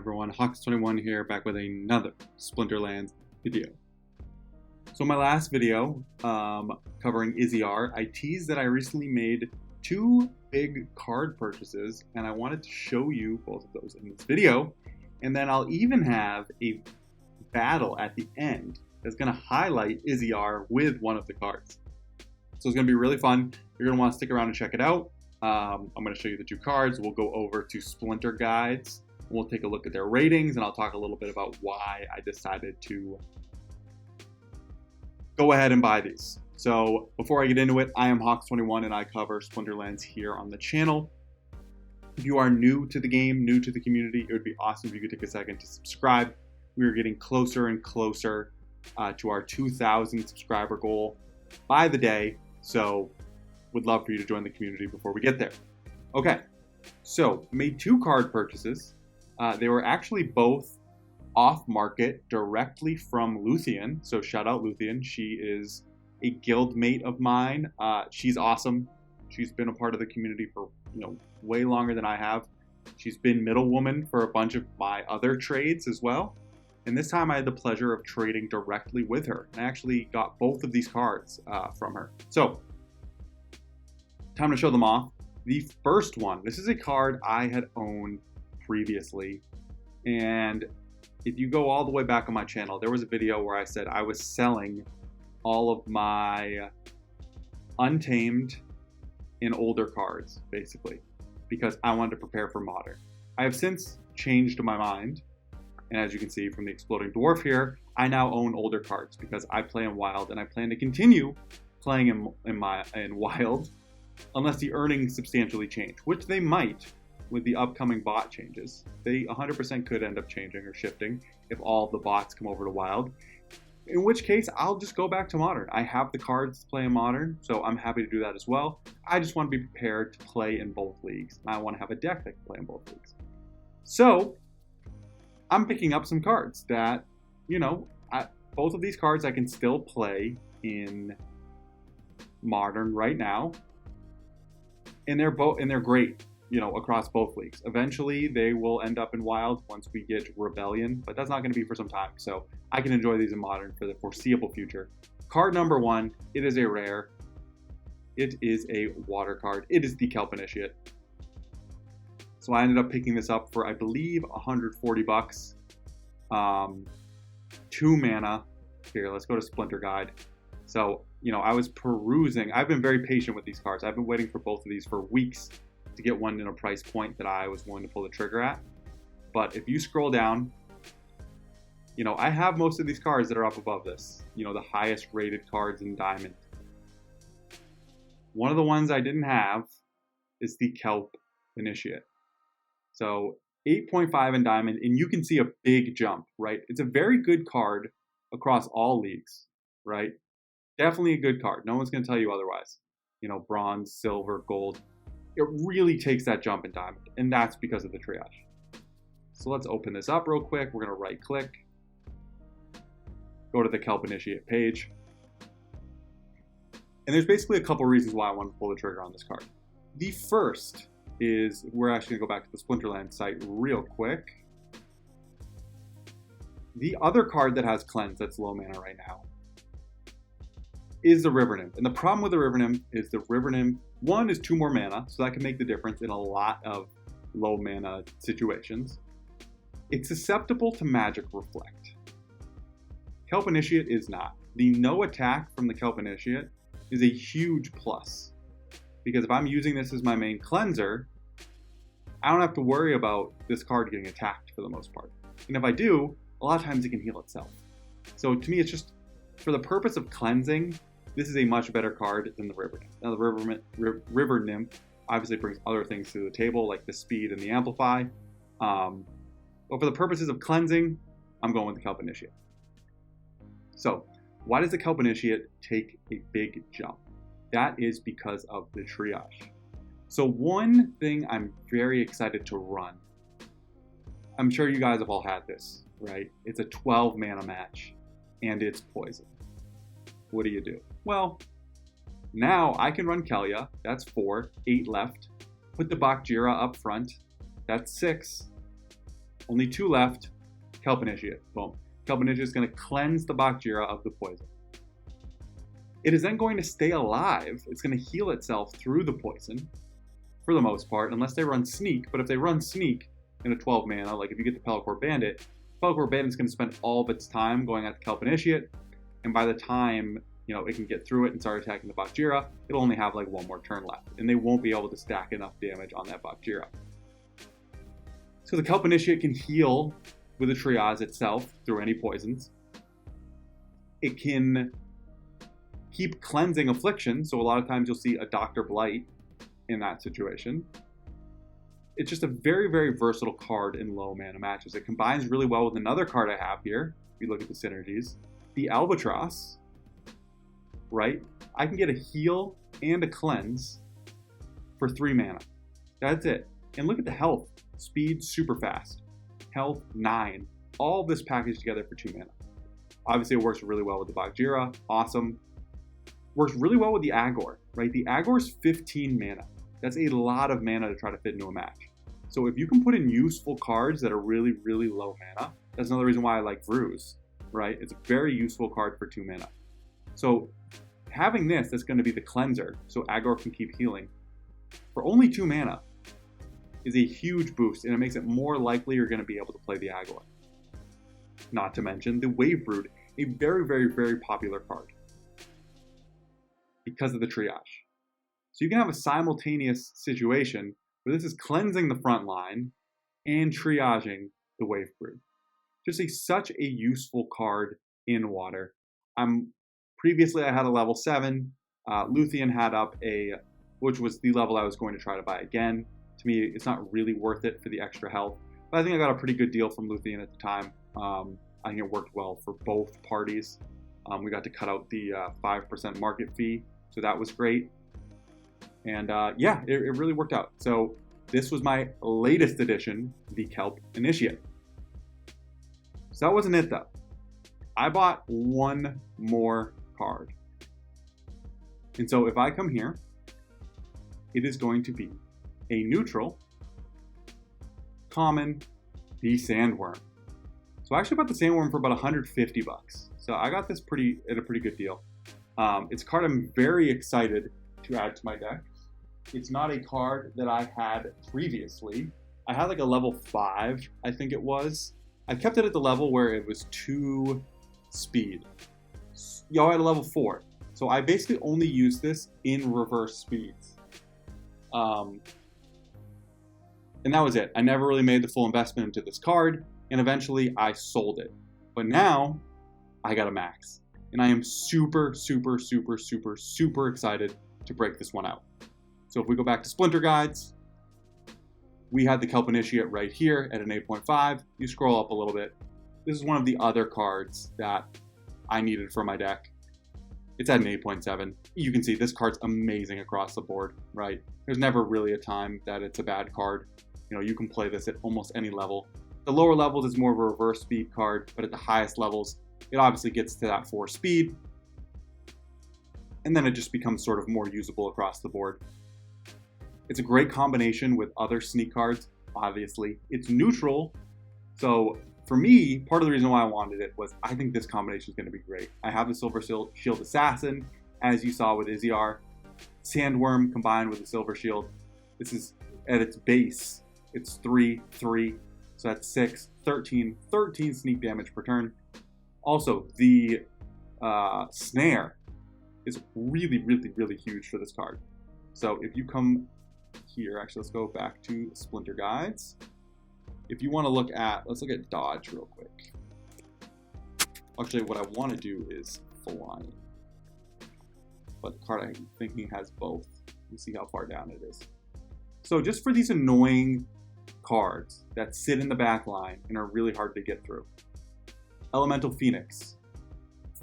everyone, Hawks21 here, back with another Splinterlands video. So my last video, covering Izzyar, I teased that I recently made two big card purchases, and I wanted to show you both of those in this video. And then I'll even have a battle at the end that's going to highlight Izzyar with one of the cards. So it's going to be really fun. You're going to want to stick around and check it out. I'm going to show you the two cards. We'll go over to Splinter Guides. We'll take a look at their ratings, and I'll talk a little bit about why I decided to go ahead and buy these. So before I get into it, I am Hawks21 and I cover Splinterlands here on the channel. If you are new to the game, new to the community, it would be awesome if you could take a second to subscribe. We are getting closer and closer to our 2,000 subscriber goal by the day. So would love for you to join the community before we get there. Okay, so made two card purchases. They were actually both off market directly from Luthien. So shout out Luthien. She is a guild mate of mine. She's awesome. She's been a part of the community for way longer than I have. She's been middlewoman for a bunch of my other trades as well. And this time I had the pleasure of trading directly with her. And I actually got both of these cards from her. So time to show them off. The first one, this is a card I had owned previously. And if you go all the way back on my channel, there was a video where I said I was selling all of my untamed and older cards, basically, because I wanted to prepare for modern. I have since changed my mind. And as you can see from the Exploding Dwarf here, I now own older cards because I play in Wild and I plan to continue playing in Wild unless the earnings substantially change, which they might with the upcoming bot changes. They 100% could end up changing or shifting if all of the bots come over to Wild, in which case I'll just go back to Modern. I have the cards to play in Modern, so I'm happy to do that as well. I just want to be prepared to play in both leagues. I want to have a deck that can play in both leagues. So I'm picking up some cards that, both of these cards I can still play in Modern right now. And they're great, across both leagues. Eventually, they will end up in Wild once we get Rebellion, but that's not going to be for some time. So I can enjoy these in Modern for the foreseeable future. Card number one, it is a rare. It is a water card. It is the Kelp Initiate. So I ended up picking this up for, I believe, 140 bucks. 2 mana. Here, let's go to Splinter Guide. So, I was perusing. I've been very patient with these cards. I've been waiting for both of these for weeks to get one in a price point that I was willing to pull the trigger at. But if you scroll down, I have most of these cards that are up above this. The highest rated cards in Diamond. One of the ones I didn't have is the Kelp Initiate. So 8.5 in Diamond, and you can see a big jump, right? It's a very good card across all leagues, right? Definitely a good card. No one's going to tell you otherwise. Bronze, silver, gold. It really takes that jump in Diamond, and that's because of the triage. So let's open this up real quick. We're going to right click, go to the Kelp Initiate page. And there's basically a couple reasons why I want to pull the trigger on this card. The first is, we're actually going to go back to the Splinterlands site real quick. The other card that has Cleanse that's low mana right now is the River Nymph. And the problem with the River Nymph is the River Nymph, one, is 2 more mana, so that can make the difference in a lot of low mana situations. It's susceptible to Magic Reflect. Kelp Initiate is not. The no attack from the Kelp Initiate is a huge plus. Because if I'm using this as my main cleanser, I don't have to worry about this card getting attacked for the most part. And if I do, a lot of times it can heal itself. So to me, it's just, for the purpose of cleansing, this is a much better card than the River Nymph. Now, the River Nymph obviously brings other things to the table, like the speed and the amplify. But for the purposes of cleansing, I'm going with the Kelp Initiate. So why does the Kelp Initiate take a big jump? That is because of the triage. So one thing I'm very excited to run, I'm sure you guys have all had this, right? It's a 12 mana match and it's poison. What do? Well, now I can run Kelia, that's 4, 8 left. Put the Bakjira up front, that's 6. Only 2 left. Kelp Initiate. Boom. Kelp Initiate is going to cleanse the Bakjira of the poison. It is then going to stay alive. It's going to heal itself through the poison, for the most part, unless they run Sneak. But if they run Sneak in a 12 mana, like if you get the Pelacor Bandit is going to spend all of its time going at the Kelp Initiate, and by the time it can get through it and start attacking the Bakjira, it'll only have like 1 more turn left, and they won't be able to stack enough damage on that Bakjira. So the Kelp Initiate can heal with the Triage itself through any poisons. It can keep cleansing Affliction, so a lot of times you'll see a Dr. Blight in that situation. It's just a very, very versatile card in low mana matches. It combines really well with another card I have here. If you look at the synergies, the Albatross, right? I can get a heal and a cleanse for 3 mana. That's it. And look at the health. Speed, super fast. Health, 9. All this packaged together for 2 mana. Obviously, it works really well with the Bakjira. Awesome. Works really well with the Agor, right? The Agor is 15 mana. That's a lot of mana to try to fit into a match. So if you can put in useful cards that are really, really low mana, that's another reason why I like Vruz, right? It's a very useful card for 2 mana. So having this, that's going to be the cleanser, so Agor can keep healing, for only 2 mana is a huge boost, and it makes it more likely you're going to be able to play the Agor. Not to mention the Wave Brood, a very, very, very popular card because of the Triage. So you can have a simultaneous situation where this is cleansing the front line and triaging the Wave Brood. Just such a useful card in water. Previously I had a level 7. Luthien had up which was the level I was going to try to buy again. To me, it's not really worth it for the extra health. But I think I got a pretty good deal from Luthien at the time. I think it worked well for both parties. We got to cut out the 5% market fee, so that was great. And yeah, it really worked out. So this was my latest edition, the Kelp Initiate. So that wasn't it though. I bought 1 more card. And so if I come here, it is going to be a neutral, common, the Sandworm. So I actually bought the Sandworm for about 150 bucks. So I got this at a pretty good deal. It's a card I'm very excited to add to my deck. It's not a card that I had previously. I had like a level 5, I think it was. I kept it at the level where it was 2 speed. Y'all had a level 4. So I basically only used this in reverse speeds. And that was it. I never really made the full investment into this card, and eventually I sold it. But now I got a max. And I am super, super, super, super, super excited to break this one out. So if we go back to Splinter Guides, we had the Kelp Initiate right here at an 8.5. You scroll up a little bit. This is one of the other cards that I needed for my deck. It's at an 8.7. You can see this card's amazing across the board, right? There's never really a time that it's a bad card. You can play this at almost any level. The lower levels is more of a reverse speed card, but at the highest levels, it obviously gets to that 4 speed. And then it just becomes sort of more usable across the board. It's a great combination with other Sneak cards, obviously. It's neutral, so for me, part of the reason why I wanted it was I think this combination is going to be great. I have the Silver Shield Assassin, as you saw with Iziar. Sandworm combined with the Silver Shield. This is, at its base, it's 3/3, so that's 6, 13 Sneak damage per turn. Also, the Snare is really, really, really huge for this card. So if you come here, actually let's go back to Splinter Guides. If you want to let's look at dodge real quick. Actually, what I want to do is flying. But the card I'm thinking has both. Let's see how far down it is. So just for these annoying cards that sit in the back line and are really hard to get through. Elemental Phoenix,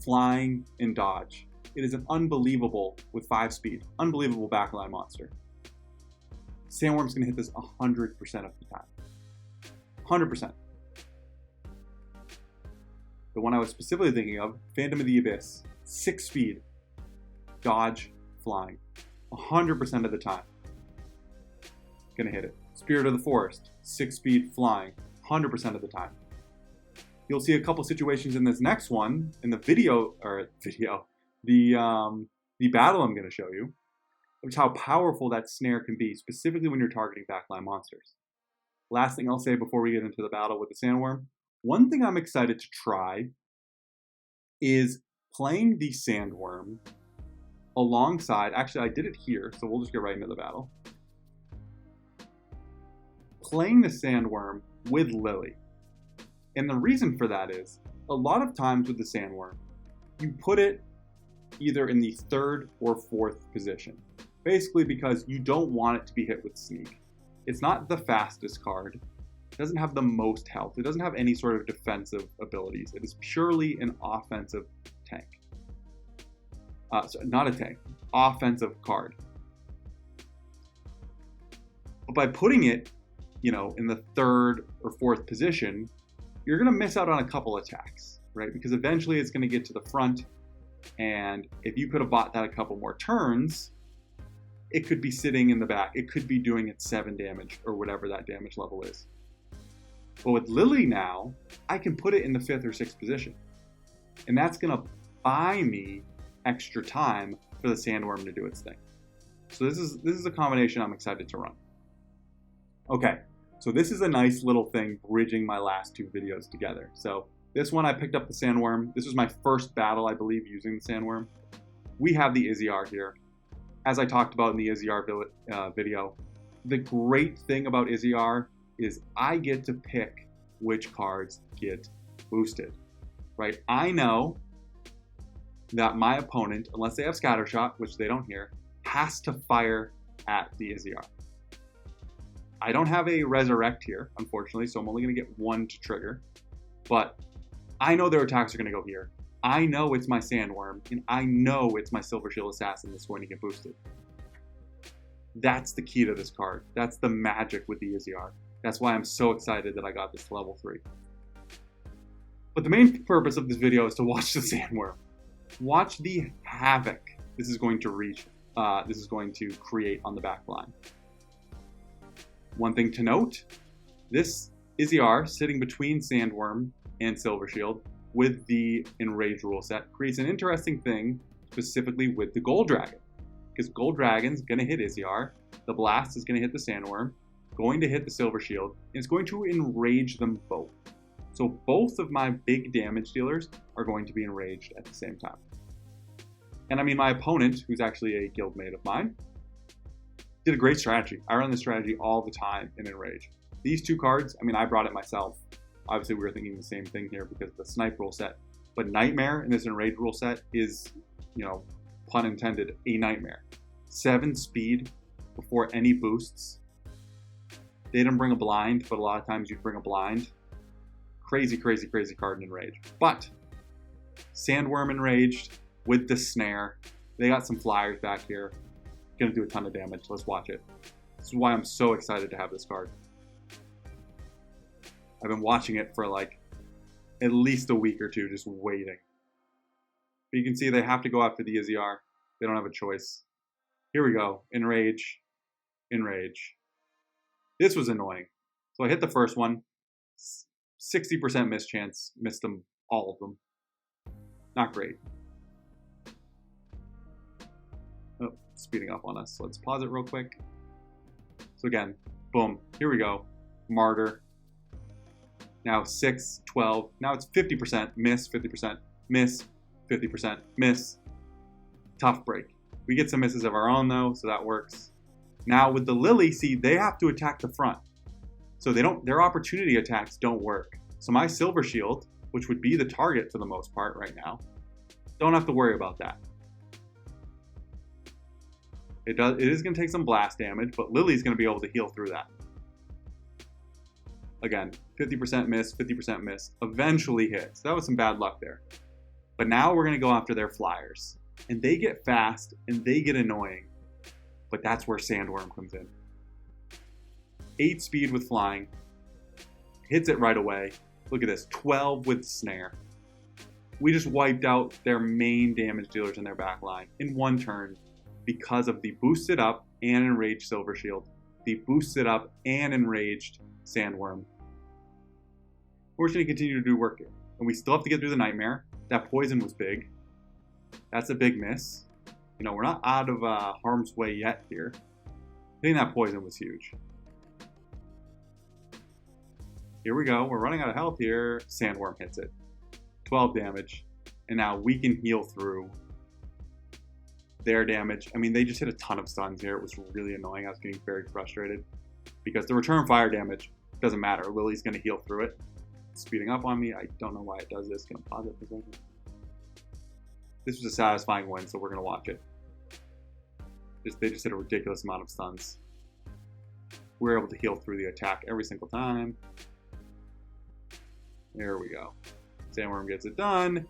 flying and dodge. It is an unbelievable, with 5 speed, unbelievable backline monster. Sandworm's going to hit this 100% of the time. 100%. The one I was specifically thinking of, Phantom of the Abyss, 6 speed, dodge, flying. 100% of the time. Gonna hit it. Spirit of the Forest, 6 speed, flying. 100% of the time. You'll see a couple situations in this next one, in the the battle I'm going to show you, of how powerful that snare can be, specifically when you're targeting backline monsters. Last thing I'll say before we get into the battle with the sandworm, one thing I'm excited to try is playing the sandworm alongside, actually I did it here, so we'll just get right into the battle. Playing the sandworm with Lily. And the reason for that is, a lot of times with the sandworm, you put it either in the 3rd or 4th position. Basically because you don't want it to be hit with sneak. It's not the fastest card. It doesn't have the most health. It doesn't have any sort of defensive abilities. It is purely an offensive tank. Not a tank, offensive card. But by putting it, in the 3rd or 4th position, you're going to miss out on a couple attacks, right? Because eventually it's going to get to the front, and if you could have bought that a couple more turns, it could be sitting in the back. It could be doing its 7 damage or whatever that damage level is. But with Lily now, I can put it in the 5th or 6th position. And that's going to buy me extra time for the sandworm to do its thing. So this is a combination I'm excited to run. Okay, so this is a nice little thing bridging my last 2 videos together. So this one I picked up the sandworm. This was my first battle, I believe, using the sandworm. We have the Izzyar here. As I talked about in the Izzyar video, the great thing about Izzyar is I get to pick which cards get boosted, right? I know that my opponent, unless they have Scattershot, which they don't here, has to fire at the Izzyar. I don't have a Resurrect here, unfortunately, so I'm only going to get 1 to trigger. But I know their attacks are going to go here. I know it's my Sandworm, and I know it's my Silver Shield Assassin that's going to get boosted. That's the key to this card. That's the magic with the Izzyar. That's why I'm so excited that I got this to level 3. But the main purpose of this video is to watch the Sandworm. Watch the havoc this is going to create on the back line. One thing to note, this Izzyar sitting between Sandworm and Silver Shield with the Enrage rule set creates an interesting thing specifically with the Gold Dragon. Because Gold Dragon's going to hit Izzyar, the Blast is going to hit the Sandworm, going to hit the Silver Shield, and it's going to enrage them both. So both of my big damage dealers are going to be enraged at the same time. And I mean, my opponent, who's actually a guildmate of mine, did a great strategy. I run this strategy all the time in Enrage. These 2 cards, I mean, I brought it myself. Obviously, we were thinking the same thing here because of the Snipe rule set. But Nightmare in this Enrage rule set is, pun intended, a nightmare. 7 speed before any boosts. They didn't bring a blind, but a lot of times you'd bring a blind. Crazy, crazy, crazy card in Enrage. But Sandworm enraged with the snare. They got some flyers back here. Gonna do a ton of damage. Let's watch it. This is why I'm so excited to have this card. I've been watching it for like at least a week or 2, just waiting. But you can see they have to go after the Izzyar. They don't have a choice. Here we go. Enrage. Enrage. This was annoying. So I hit the first one. 60% miss chance. Missed them, all of them. Not great. Oh, speeding up on us. Let's pause it real quick. So again, boom. Here we go. Martyr. Now 6, 12. Now it's 50%. Miss, 50%. Miss, 50%. Miss. Tough break. We get some misses of our own though, so that works. Now with the Lily, see, they have to attack the front. So their opportunity attacks don't work. So my Silver Shield, which would be the target for the most part right now, don't have to worry about that. It is going to take some blast damage, but Lily's going to be able to heal through that. Again, 50% miss, 50% miss, eventually hits. That was some bad luck there. But now we're going to go after their flyers. And they get fast, and they get annoying. But that's where Sandworm comes in. 8 speed with flying. Hits it right away. Look at this, 12 with snare. We just wiped out their main damage dealers in their back line in 1 turn because of the boosted up and enraged Silver Shield, the boosted up and enraged Sandworm. we're just going to continue to do work here. And we still have to get through the nightmare. That poison was big. That's a big miss. You know, we're not out of harm's way yet here. Hitting that poison was huge. Here we go. We're running out of health here. Sandworm hits it. 12 damage. And now we can heal through their damage. I mean, they just hit a ton of stuns here. It was really annoying. I was getting very frustrated because the return fire damage doesn't matter. Lily's going to heal through it. It's speeding up on me. I don't know why it does this. Going to pause it for a second. This was a satisfying win, so we're going to watch it. They just hit a ridiculous amount of stuns. We're able to heal through the attack every single time. There we go. Sandworm gets it done.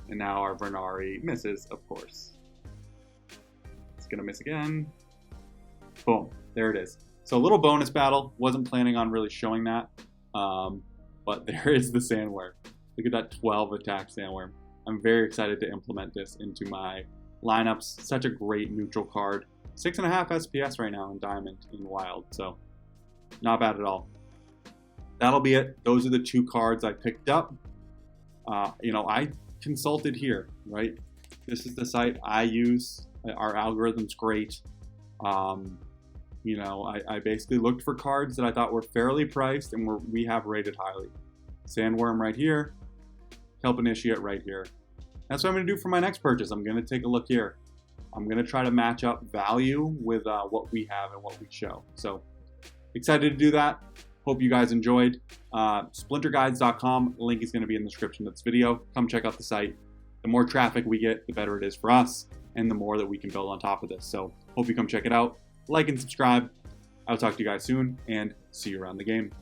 And now our Vernari misses, of course. It's going to miss again. Boom. There it is. So a little bonus battle. Wasn't planning on really showing that. But there is the Sandworm. Look at that 12 attack Sandworm. I'm very excited to implement this into my lineups. Such a great neutral card. 6.5 SPS right now in Diamond in Wild. So not bad at all. That'll be it. Those are the 2 cards I picked up. You know, I consulted here, right? This is the site I use. Our algorithm's great. You know, I basically looked for cards that I thought were fairly priced and we have rated highly. Sandworm right here. Kelp Initiate right here. That's what I'm going to do for my next purchase. I'm going to take a look here. I'm going to try to match up value with what we have and what we show. So excited to do that. Hope you guys enjoyed. Splinterguides.com. Link is going to be in the description of this video. Come check out the site. The more traffic we get, the better it is for us and the more that we can build on top of this. So hope you come check it out. Like and subscribe. I'll talk to you guys soon and see you around the game.